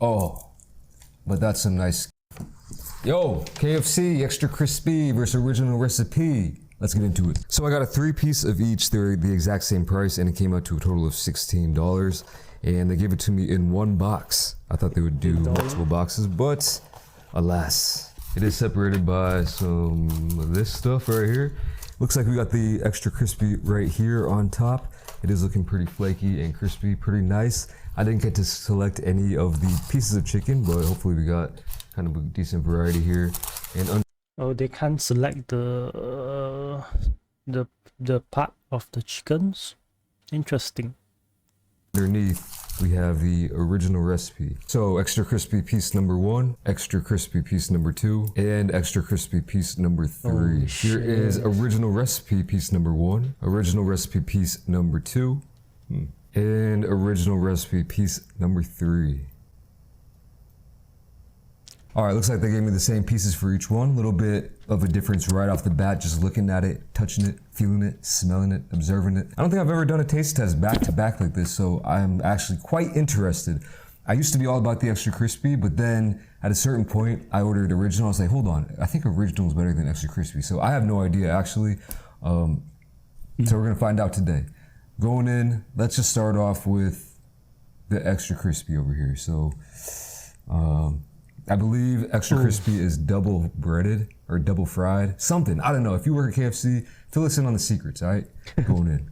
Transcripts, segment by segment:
Oh, but that's some nice. Yo, KFC, extra crispy versus original recipe. Let's get into it. So I got a 3-piece of each. They're the exact same price and it came out to a total of $16. And they gave it to me in one box. I thought they would do multiple boxes, but alas, it is separated by some of this stuff right here. Looks like we got the extra crispy right here on top. It is looking pretty flaky and crispy, pretty nice. I didn't get to select any of the pieces of chicken, but hopefully we got kind of a decent variety here. And oh, they can't select the part of the chickens. Interesting. Underneath, we have the original recipe. So extra crispy piece number 1, extra crispy piece number 2, and extra crispy piece number 3. Here is original recipe piece number 1, original recipe piece number 2, and original recipe piece number 3. All right, looks like they gave me the same pieces for each one. A little bit of a difference right off the bat, just looking at it, touching it, feeling it, smelling it, observing it. I don't think I've ever done a taste test back to back like this, so I'm actually quite interested. I used to be all about the extra crispy, but then at a certain point, I ordered original. I was like, hold on, I think original is better than extra crispy. So I have no idea, actually. So we're gonna find out today. Going in, let's just start off with the extra crispy over here. So, I believe extra crispy is double breaded or double fried. Something, I don't know. If you work at KFC, fill us in on the secrets, all right? Going in.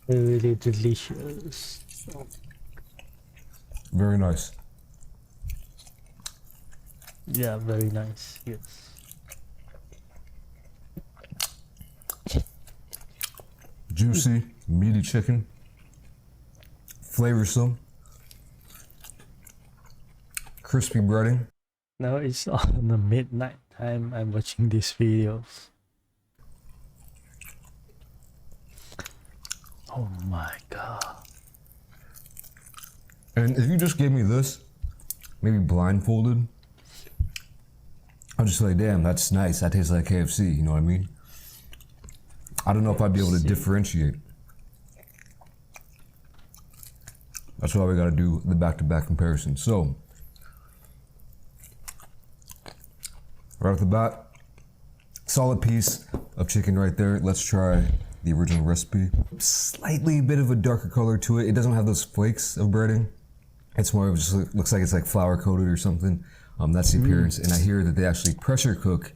Really delicious. Very nice. Yeah, very nice, yes. Juicy, meaty chicken, flavorsome, crispy breading. Now it's on the midnight time I'm watching these videos. Oh my god. And if you just gave me this, maybe blindfolded, I'll just say, damn, that's nice. That tastes like KFC, you know what I mean? I don't know if I'd be able to differentiate. That's why we gotta do the back-to-back comparison. So, right off the bat, solid piece of chicken right there. Let's try the original recipe. Slightly bit of a darker color to it. It doesn't have those flakes of breading. It's more of just looks like it's like flour coated or something. That's the appearance. And I hear that they actually pressure cook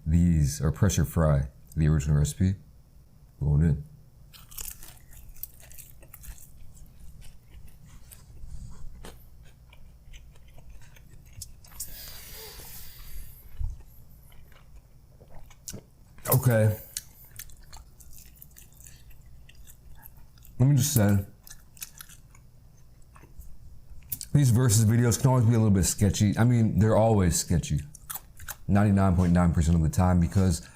these, or pressure fry the original recipe. Going in. Okay. Let me just say, these versus videos can always be a little bit sketchy. I mean, they're always sketchy. 99.9% of the time, because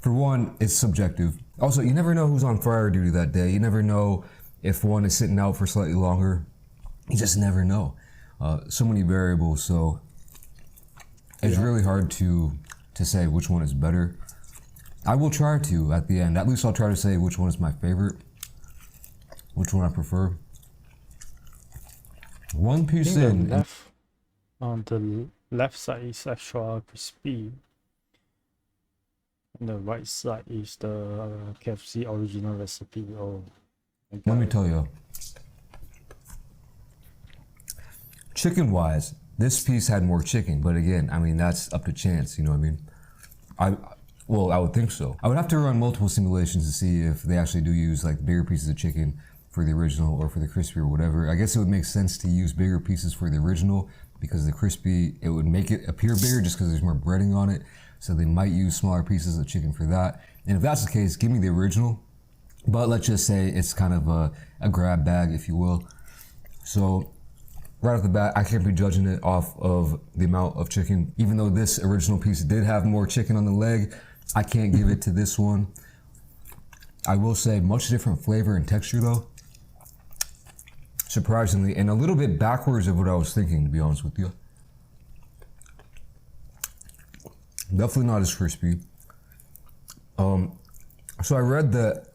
for one, it's subjective. Also, you never know who's on fire duty that day. You never know if one is sitting out for slightly longer. You just never know. So many variables, so it's really hard to say which one is better. I will try to at the end. At least I'll try to say which one is my favorite, which one I prefer. One piece in. On the left side is extra crispy. And the right side is the KFC original recipe. Oh, let me tell you, chicken wise, this piece had more chicken, but again, I mean, that's up to chance, you know what I mean? Well, I would think so. I would have to run multiple simulations to see if they actually do use like bigger pieces of chicken for the original or for the crispy or whatever. I guess it would make sense to use bigger pieces for the original because the crispy, it would make it appear bigger just because there's more breading on it. So they might use smaller pieces of chicken for that. And if that's the case, give me the original. But let's just say it's kind of a grab bag, if you will. So right off the bat, I can't be judging it off of the amount of chicken. Even though this original piece did have more chicken on the leg, I can't give it to this one. I will say much different flavor and texture though. Surprisingly, and a little bit backwards of what I was thinking, to be honest with you. Definitely not as crispy. So I read that,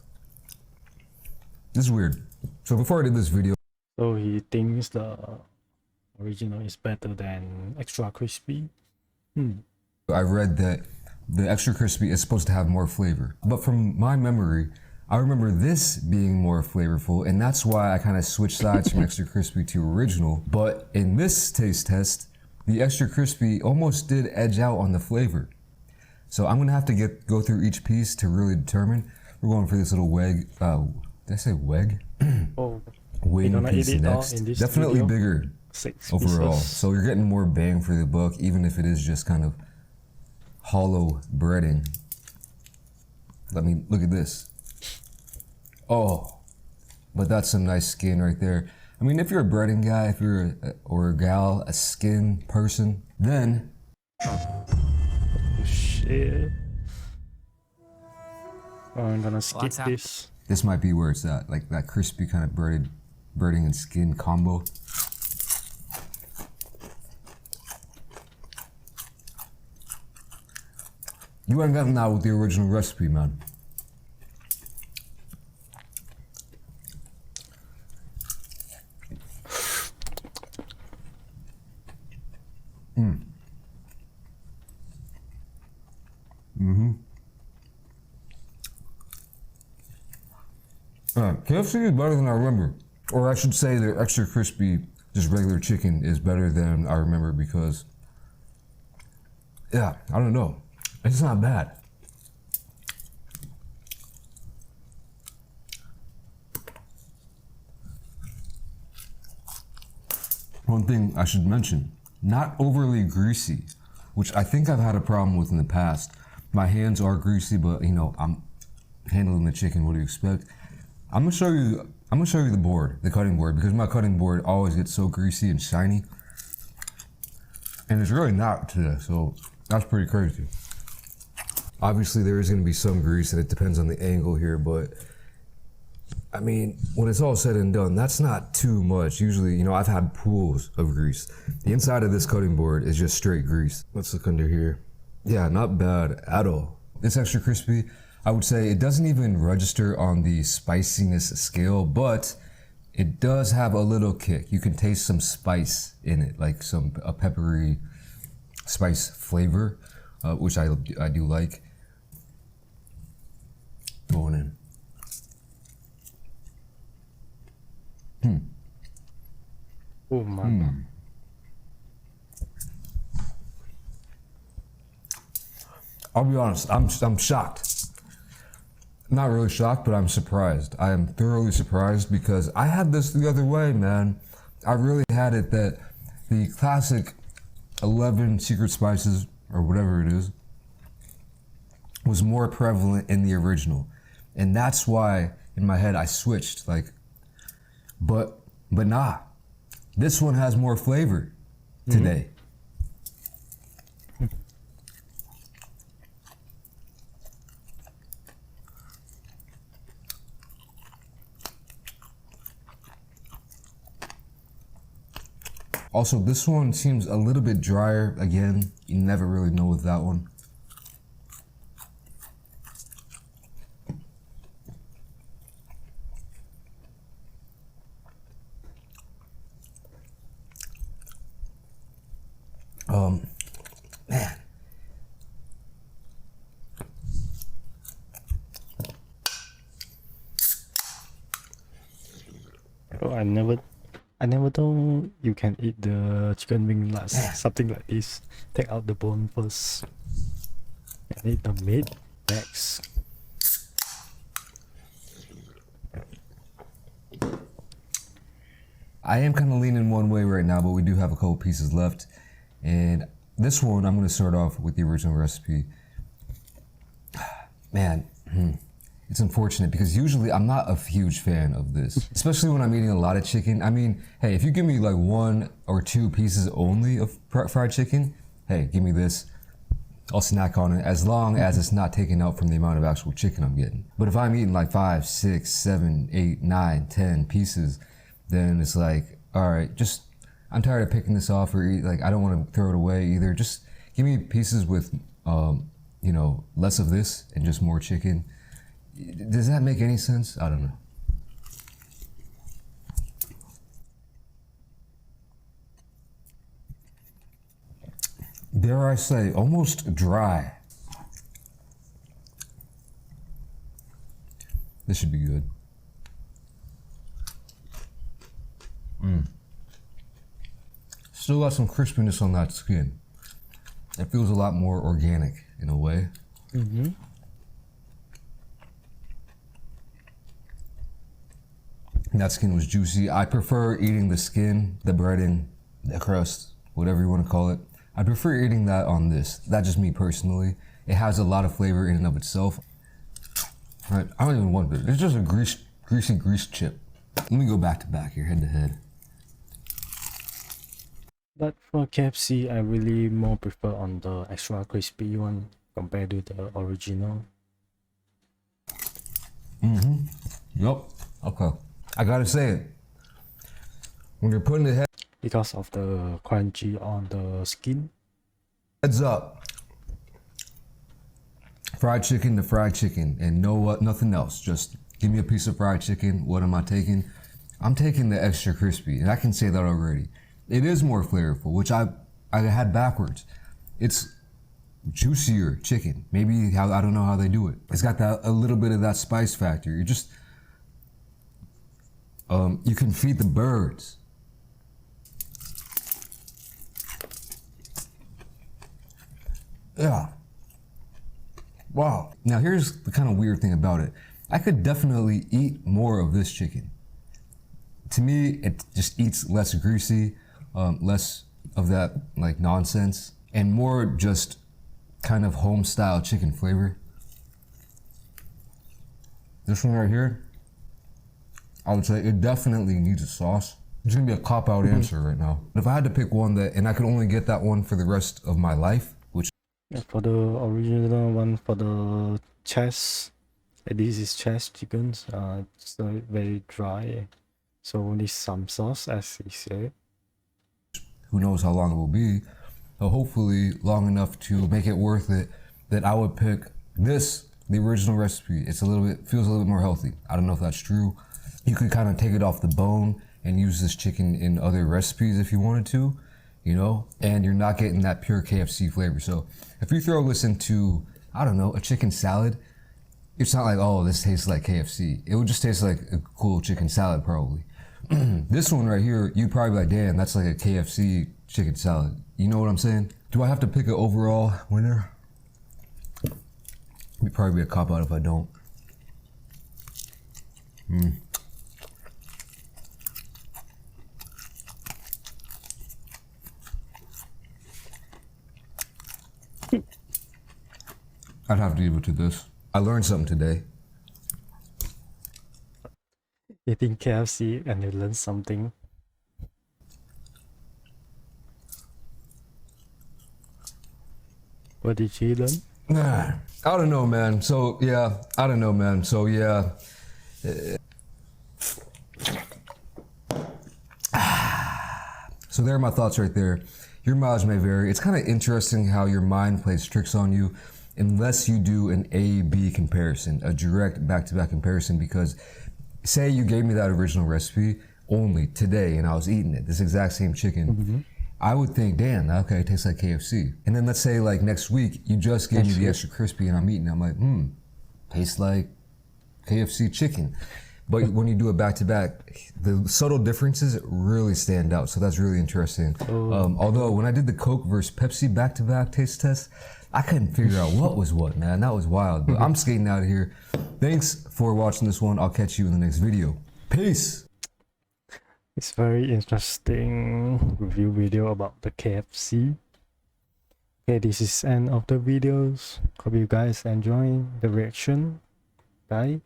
this is weird. So before I did this video, So he thinks the original is better than extra crispy. I read that the extra crispy is supposed to have more flavor. But from my memory, I remember this being more flavorful, and that's why I kind of switched sides from extra crispy to original. But in this taste test, the extra crispy almost did edge out on the flavor. So I'm gonna have to go through each piece to really determine. We're going for this little did I say weg? Oh, Wing gonna piece eat it all next. in this Definitely video? bigger 6 overall. pieces. So you're getting more bang for the buck, even if it is just kind of hollow breading. Let me look at this. Oh, but that's some nice skin right there. I mean, if you're a breading guy, if you're or a gal, a skin person, then Oh shit. Oh, I'm gonna skip this. this might be where it's at, like that crispy kind of breading and skin combo. You ain't gotten that with the original recipe, man. KFC is better than I remember. Or I should say their extra crispy, just regular chicken is better than I remember because, yeah, I don't know. It's not bad. One thing I should mention, not overly greasy, which I think I've had a problem with in the past. My hands are greasy, but you know, I'm handling the chicken, what do you expect? I'm gonna show you the board, the cutting board, because my cutting board always gets so greasy and shiny. And it's really not today, so that's pretty crazy. Obviously there is gonna be some grease and it depends on the angle here, but I mean, when it's all said and done, that's not too much. Usually, you know, I've had pools of grease. The inside of this cutting board is just straight grease. Let's look under here. Yeah, not bad at all. It's extra crispy. I would say it doesn't even register on the spiciness scale, but it does have a little kick. You can taste some spice in it, like a peppery spice flavor, which I do like. Going in. Oh my. I'll be honest, I'm shocked. Not really shocked, but I'm surprised. I am thoroughly surprised because I had this the other way, man. I really had it that the classic 11 secret spices, or whatever it is, was more prevalent in the original. And that's why, in my head, I switched, but nah. This one has more flavor today. Also, this one seems a little bit drier. Again, you never really know with that one. Man. Oh, I never know you can eat the chicken wing last. Something like this. Take out the bone first. And eat the meat next. I am kind of leaning one way right now, but we do have a couple pieces left. And this one, I'm going to start off with the original recipe. Man, it's unfortunate because usually I'm not a huge fan of this, especially when I'm eating a lot of chicken. I mean, hey, if you give me like 1 or 2 pieces only of fried chicken, hey, give me this. I'll snack on it as long as it's not taken out from the amount of actual chicken I'm getting. But if I'm eating like 5, 6, 7, 8, 9, 10 pieces, then it's like, all right, I'm tired of picking this off or eat, like I don't want to throw it away either. Just give me pieces with you know, less of this and just more chicken. Does that make any sense? I don't know. Dare I say, almost dry. This should be good. Still got some crispiness on that skin. It feels a lot more organic in a way. That skin was juicy. I prefer eating the skin, the breading, the crust, whatever you want to call it. I prefer eating that on this. That's just me personally. It has a lot of flavor in and of itself. Right, I don't even want it. It's just a greasy grease chip. Let me go back to back here, head to head. But for KFC, I really more prefer on the extra crispy one compared to the original. Yep. Okay. I gotta say it. When you're putting it Because of the crunchy on the skin. heads up, fried chicken to fried chicken, and nothing else. Just give me a piece of fried chicken. What am I taking? I'm taking the extra crispy, and I can say that already. It is more flavorful, which I had backwards. It's juicier chicken. Maybe I don't know how they do it. It's got that a little bit of that spice factor. You just you can feed the birds. Yeah. Wow. Now here's the kind of weird thing about it. I could definitely eat more of this chicken. To me, it just eats less greasy, less of that like nonsense, and more just kind of home style chicken flavor. This one right here, I would say it definitely needs a sauce. It's gonna be a cop-out answer right now. If I had to pick one and I could only get that one for the rest of my life, which For the original one, for the chest, this is chest chickens. It's very dry, so need some sauce, as he said. who knows how long it will be, but hopefully long enough to make it worth it, that I would pick this, the original recipe. Feels a little bit more healthy. I don't know if that's true. You could kind of take it off the bone and use this chicken in other recipes if you wanted to, you know, and you're not getting that pure KFC flavor. So if you throw this into, I don't know, a chicken salad, it's not like, oh, this tastes like KFC. It would just taste like a cool chicken salad probably. This one right here, you'd probably be like, damn, that's like a KFC chicken salad. You know what I'm saying? Do I have to pick an overall winner? It'd probably be a cop-out if I don't. I'd have to give it to this. I learned something today. Eating KFC and you learn something. What did you learn? I don't know, man. So yeah, I don't know, man. So yeah. So there are my thoughts right there. Your mileage may vary. It's kind of interesting how your mind plays tricks on you unless you do an A-B comparison, a direct back-to-back comparison, because say you gave me that original recipe only today and I was eating it, this exact same chicken, I would think, damn, okay, it tastes like KFC. And then let's say like next week, you just gave me the extra crispy and I'm eating it. I'm like, tastes like KFC chicken. But when you do it back to back, the subtle differences really stand out. So that's really interesting. Although when I did the Coke versus Pepsi back to back taste test, I couldn't figure out what was what, man. That was wild. But I'm skating out of here. Thanks for watching this one. I'll catch you in the next video. Peace. It's very interesting review video about the KFC. Okay, this is end of the videos. Hope you guys enjoy the reaction. Bye.